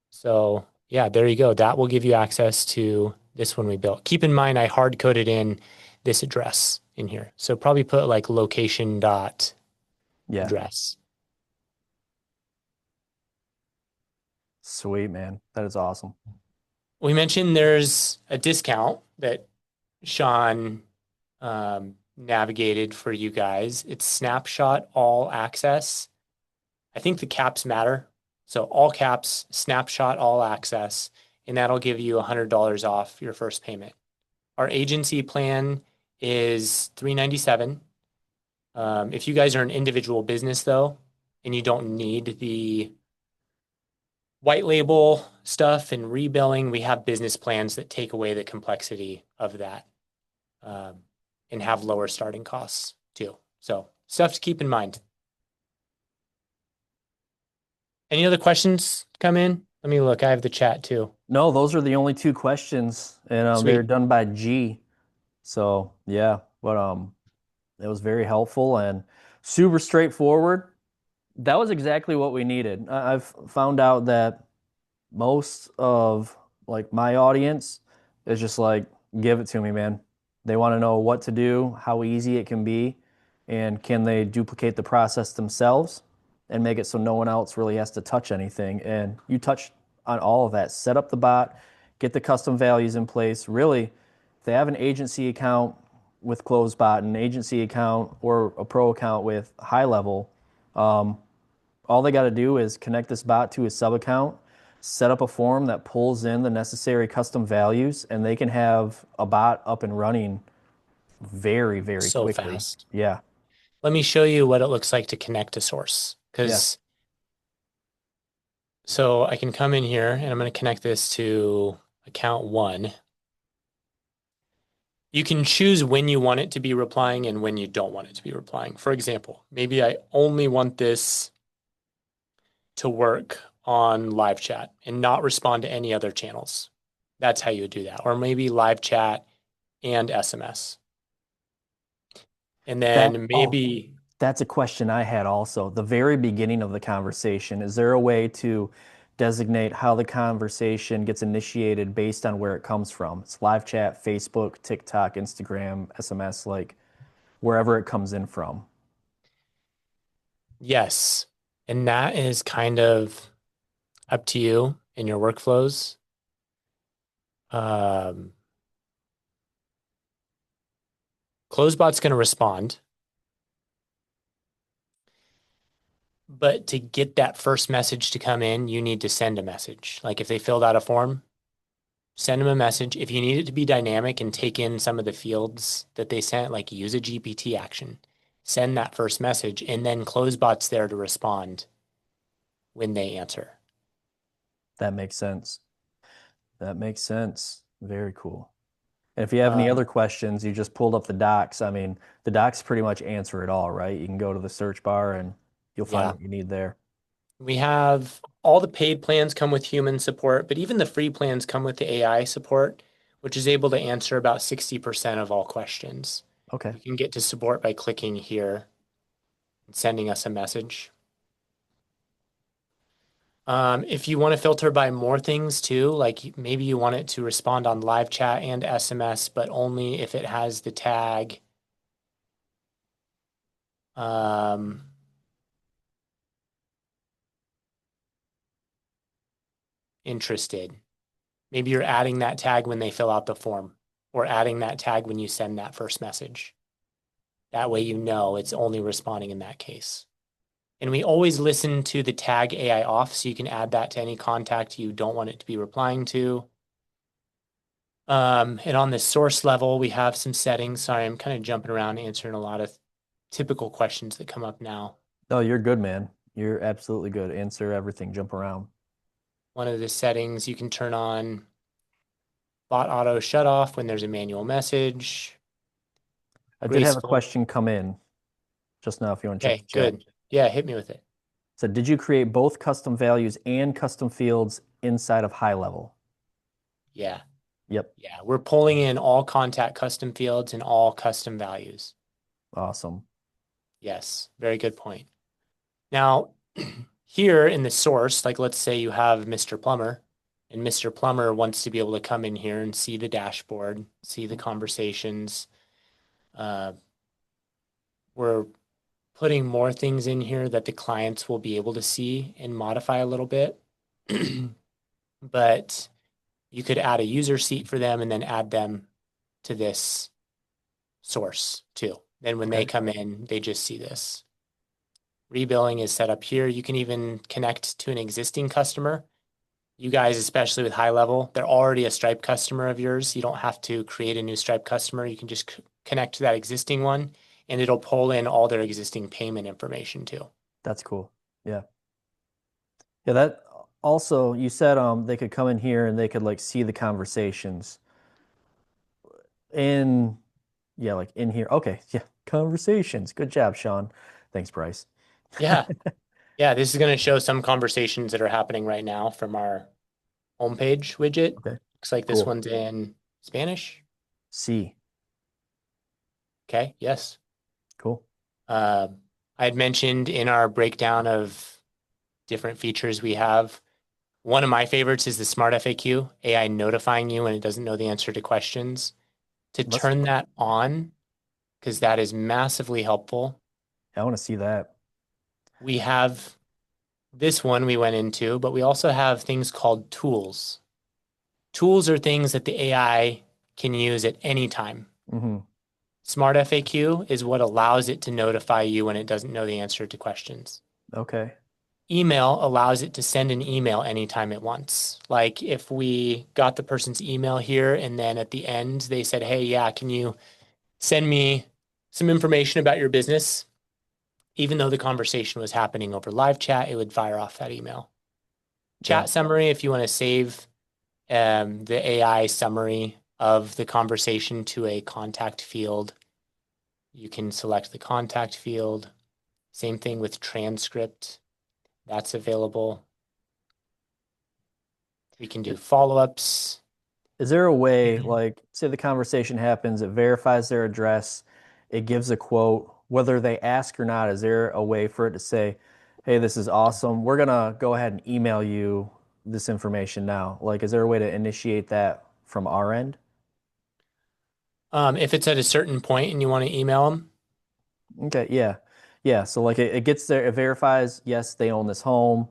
So yeah, there you go. That will give you access to this one we built. Keep in mind, I hard coded in this address in here. So probably put like location dot Yeah. address. Sweet, man. That is awesome. We mentioned there's a discount that Sean navigated for you guys. It's snapshot all access. I think the caps matter. So all caps, snapshot all access, and that'll give you $100 off your first payment. Our agency plan is $397. If you guys are an individual business though, and you don't need the white label stuff and rebilling, we have business plans that take away the complexity of that, um, and have lower starting costs too. So stuff to keep in mind. Any other questions come in? Let me look. I have the chat too. No, those are the only two questions, and they're Sweet. done by G. So yeah, but it was very helpful and super straightforward. That was exactly what we needed. I've found out that most of like my audience is just like, give it to me, man. They want to know what to do, how easy it can be, and can they duplicate the process themselves and make it so no one else really has to touch anything. And you touch on all of that. Set up the bot, get the custom values in place. Really, if they have an agency account with Closebot, an agency account or a pro account with GoHighLevel, all they got to do is connect this bot to a sub account, set up a form that pulls in the necessary custom values, and they can have a bot up and running very, very So quickly. fast. Yeah. Let me show you what it looks like to connect to source. Yeah. So I can come in here and I'm going to connect this to account one. You can choose when you want it to be replying and when you don't want it to be replying. For example, maybe I only want this to work on live chat and not respond to any other channels. That's how you would do that. Or maybe live chat and SMS. And That, then oh, maybe, that's a question I had also. The very beginning of the conversation, is there a way to designate how the conversation gets initiated based on where it comes from? It's live chat, Facebook, TikTok, Instagram, SMS, like wherever it comes in from. yes. And that is kind of up to you in your workflows. Um, Closebot's going to respond. But to get that first message to come in, you need to send a message. Like if they filled out a form, send them a message. If you need it to be dynamic and take in some of the fields that they sent, like use a GPT action, send that first message, and then Closebot's there to respond when they answer. That makes sense. That makes sense. Very cool. And if you have any Um, other questions, you just pulled up the docs. I mean, the docs pretty much answer it all, right? You can go to the search bar and you'll find yeah, what you need there. we have all the paid plans come with human support, but even the free plans come with the AI support, which is able to answer about 60% of all questions. Okay. You can get to support by clicking here. sending us a message. If you want to filter by more things too, like maybe you want it to respond on live chat and SMS, but only if it has the tag um, interested. Maybe you're adding that tag when they fill out the form or adding that tag when you send that first message. That way you know it's only responding in that case. And we always listen to the tag AI off, so you can add that to any contact you don't want it to be replying to. And on the source level, we have some settings. Sorry, I'm kind of jumping around answering a lot of typical questions that come up now. Oh, you're good, man. You're absolutely good. Answer everything, jump around. One of the settings you can turn on bot auto shut off when there's a manual message. I did have a Graceful. question come in just now if you want to check Okay, the chat. good. Yeah, hit me with it. So did you create both custom values and custom fields inside of HighLevel? Yeah, Yep. yeah. We're pulling in all contact custom fields and all custom values. Awesome. Yes, very good point. Now, here in the source, like let's say you have Mr. Plumber, and Mr. Plumber wants to be able to come in here and see the dashboard, see the conversations. Uh, we're putting more things in here that the clients will be able to see and modify a little bit. But you could add a user seat for them and then add them to this source too. Then when they Okay. come in, they just see this. Rebilling is set up here. You can even connect to an existing customer. You guys, especially with HighLevel, they're already a Stripe customer of yours. You don't have to create a new Stripe customer. You can just connect to that existing one and it'll pull in all their existing payment information too. That's cool. Yeah. Yeah, that also you said they could come in here and they could like see the conversations in yeah, like in here. Okay. Yeah. Conversations. Good job, Sean. Thanks, Bryce. Yeah. Yeah. This is going to show some conversations that are happening right now from our homepage widget. Okay. Looks like this Cool. one's in Spanish. See. Okay. Yes. Cool. Uh, I had mentioned in our breakdown of different features we have, one of my favorites is the Smart FAQ, AI notifying you when it doesn't know the answer to questions. To Let's turn that on, because that is massively helpful. I want to see that. We have this one we went into, but we also have things called tools. Tools are things that the AI can use at any time. Hmm. Smart FAQ is what allows it to notify you when it doesn't know the answer to questions. Okay. Email allows it to send an email anytime it wants. Like if we got the person's email here and then at the end they said, hey, yeah, can you send me some information about your business? Even though the conversation was happening over live chat, it would fire off that email. Yeah. Chat summary, if you want to save the AI summary of the conversation to a contact field, you can select the contact field. Same thing with transcript. That's available. We can do follow-ups. Is there a way, like, say the conversation happens, it verifies their address, it gives a quote, whether they ask or not, is there a way for it to say, hey, this is awesome. We're gonna go ahead and email you this information now. Like, is there a way to initiate that from our end? If it's at a certain point and you want to email them, Okay, yeah. Yeah. So like it gets there, it verifies, yes, they own this home.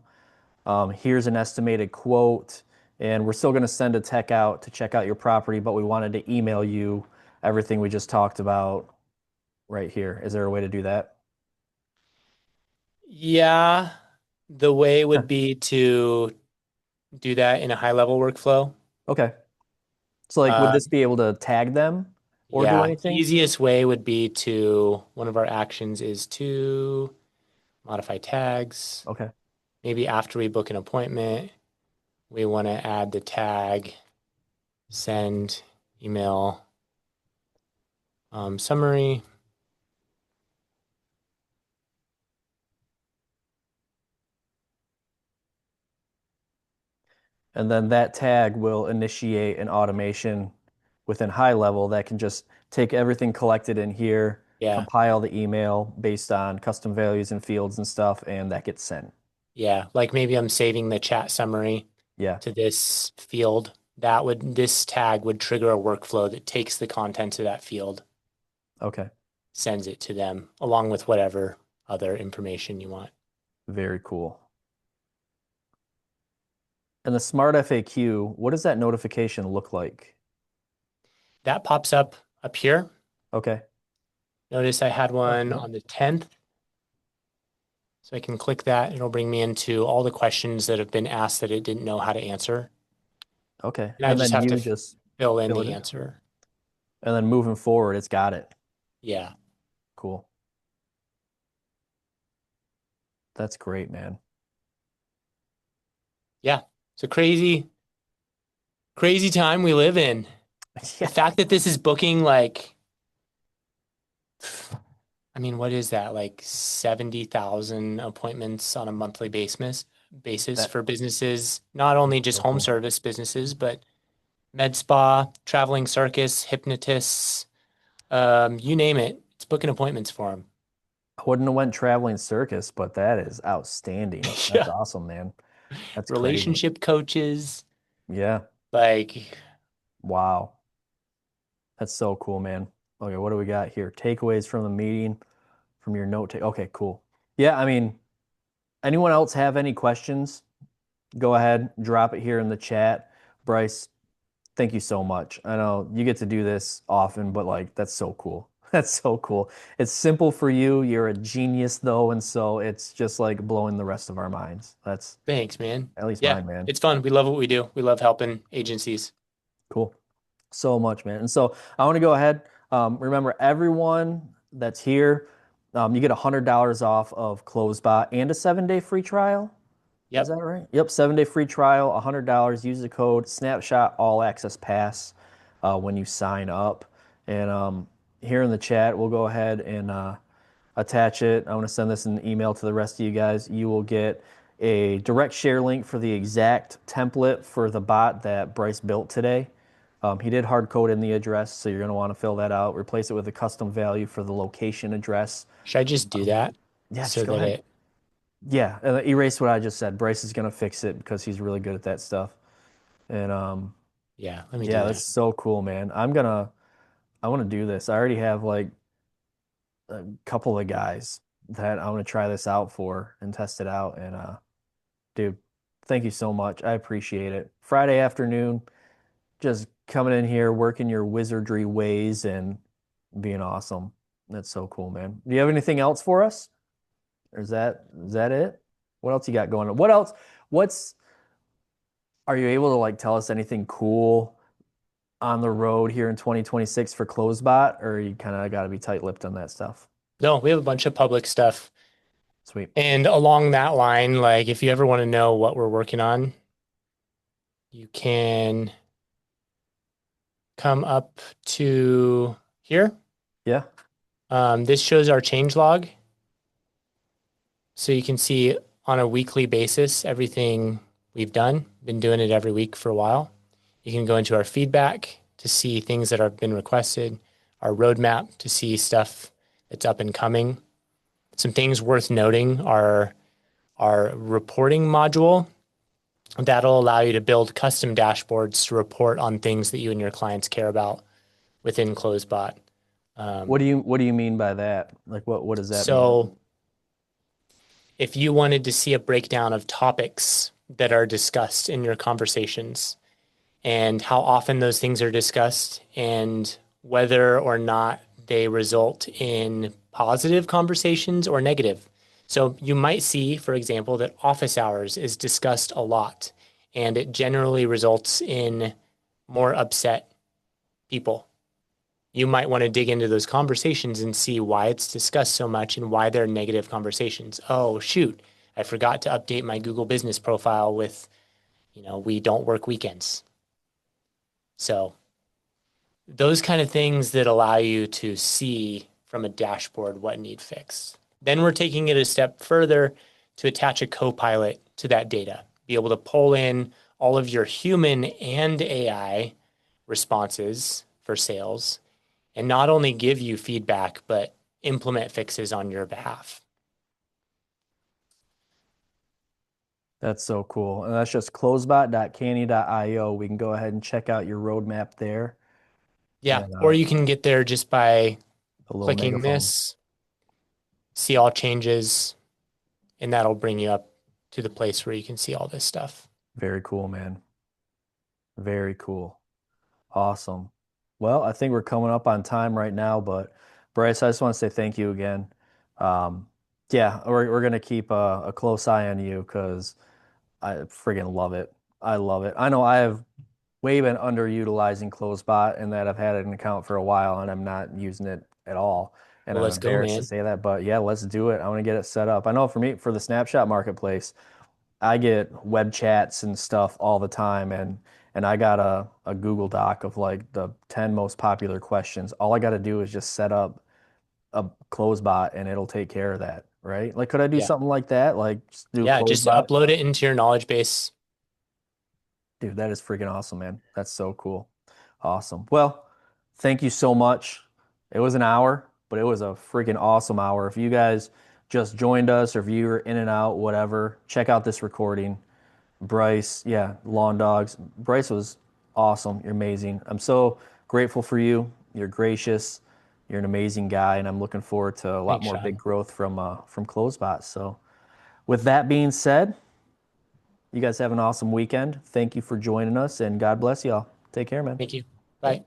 Here's an estimated quote, and we're still going to send a tech out to check out your property, but we wanted to email you everything we just talked about right here. Is there a way to do that? yeah, the way Huh. would be to do that in a high-level workflow. Okay. So like, would Uh, this be able to tag them or do yeah, anything? easiest way would be to, one of our actions is to modify tags. Okay. Maybe after we book an appointment, we want to add the tag, send email summary. And then that tag will initiate an automation within HighLevel that can just take everything collected in here. Yeah. compile the email based on custom values and fields and stuff, and that gets sent. Yeah. Like maybe I'm saving the chat summary Yeah. to this field. This tag would trigger a workflow that takes the contents of that field, Okay. sends it to them along with whatever other information you want. Very cool. And the Smart FAQ, what does that notification look like? That pops up here. Okay. Notice I had Oh, one yep. on the 10th. So I can click that. It'll bring me into all the questions that have been asked that it didn't know how to answer. Okay. And I And just then have to you just fill in fill it the in. answer. And then moving forward, it's got it. Yeah. Cool. That's great, man. Yeah. It's a crazy, crazy time we live in. The Yeah. fact that this is booking like, I mean, what is that? Like 70,000 appointments on a monthly basis That for businesses, not only just so home cool. service businesses, but med spa, traveling circus, hypnotists, you name it. It's booking appointments for them. I wouldn't have went traveling circus, but that is outstanding. That's Yeah. awesome, man. That's crazy. Relationship coaches, Yeah. like, Wow. That's so cool, man. Okay, what do we got here? Takeaways from the meeting, from your note take. Okay, cool. Yeah, I mean, anyone else have any questions? Go ahead, drop it here in the chat. Bryce, thank you so much. I know you get to do this often, but like that's so cool. That's so cool. It's simple for you. You're a genius though, and so it's just like blowing the rest of our minds. That's thanks, man. at least Yeah, mine, man. it's fun. We love what we do. We love helping agencies. Cool. So much, man. And so I want to go ahead. Remember, everyone that's here, you get $100 off of Closebot and a 7-day free trial. Is Yep. that right? Yep, 7-day free trial, $100. Use the code Snapshot All Access Pass when you sign up. And here in the chat, we'll go ahead and attach it. I want to send this in an email to the rest of you guys. You will get a direct share link for the exact template for the bot that Bryce built today. He did hard code in the address, so you're going to want to fill that out. Replace it with a custom value for the location address. Should I just do that Yeah, so just go that ahead. it, Yeah, erase what I just said. Bryce is going to fix it because he's really good at that stuff. And yeah, let me do yeah, that's that. so cool, man. I want to do this. I already have like a couple of guys that I want to try this out for and test it out. And dude, thank you so much. I appreciate it. Friday afternoon, just coming in here, working your wizardry ways and being awesome. That's so cool, man. Do you have anything else for us? Or is that it? What else you got going on? What else? What's Are you able to like tell us anything cool on the road here in 2026 for Closebot, or you kind of got to be tight-lipped on that stuff? No, we have a bunch of public stuff. Sweet. And along that line, like if you ever want to know what we're working on, you can come up to here. Yeah. This shows our change log. So you can see on a weekly basis everything we've done. Been doing it every week for a while. You can go into our feedback to see things that have been requested, our roadmap to see stuff that's up and coming. Some things worth noting are our reporting module. That'll allow you to build custom dashboards to report on things that you and your clients care about within Closebot. What do you mean by that? Like what does that mean? So if you wanted to see a breakdown of topics that are discussed in your conversations and how often those things are discussed and whether or not they result in positive conversations or negative. So you might see, for example, that office hours is discussed a lot and it generally results in more upset people. You might want to dig into those conversations and see why it's discussed so much and why they're negative conversations. Oh, shoot, I forgot to update my Google business profile with, we don't work weekends. So those kind of things that allow you to see from a dashboard what need fixed. Then we're taking it a step further to attach a co-pilot to that data, be able to pull in all of your human and AI responses for sales and not only give you feedback, but implement fixes on your behalf. That's so cool. And that's just closebot.canny.io. We can go ahead and check out your roadmap there Yeah, and or you can get there just by a little clicking megaphone. this, see all changes, and that'll bring you up to the place where you can see all this stuff. Very cool, man. Very cool. Awesome. Well, I think we're coming up on time right now, but Bryce, I just want to say thank you again. Um, yeah, we're gonna keep a close eye on you because I friggin' love it. I love it. I know I have way been underutilizing Closebot and that I've had an account for a while and I'm not using it at all. And Well, I'm let's go, embarrassed to man. say that, but yeah, let's do it. I want to get it set up. I know for me, for the Snapshot marketplace, I get web chats and stuff all the time and I got a Google Doc of like the 10 most popular questions. All I got to do is just set up a Closebot and it'll take care of that, right? Like could I do Yeah. something like that? Like just do Yeah, just Closebot? upload it into your knowledge base. Dude, that is freaking awesome, man. That's so cool. Awesome. Well, thank you so much. It was an hour, but it was a freaking awesome hour. If you guys just joined us or if you were in and out, whatever, check out this recording. Bryce, yeah, Lawn Dogs. Bryce was awesome. You're amazing. I'm so grateful for you. You're gracious. You're an amazing guy, and I'm looking forward to a lot Thanks, more big Sean. growth from Closebot. So, with that being said, you guys have an awesome weekend. Thank you for joining us, and God bless y'all. Take care, man. Thank you. Bye.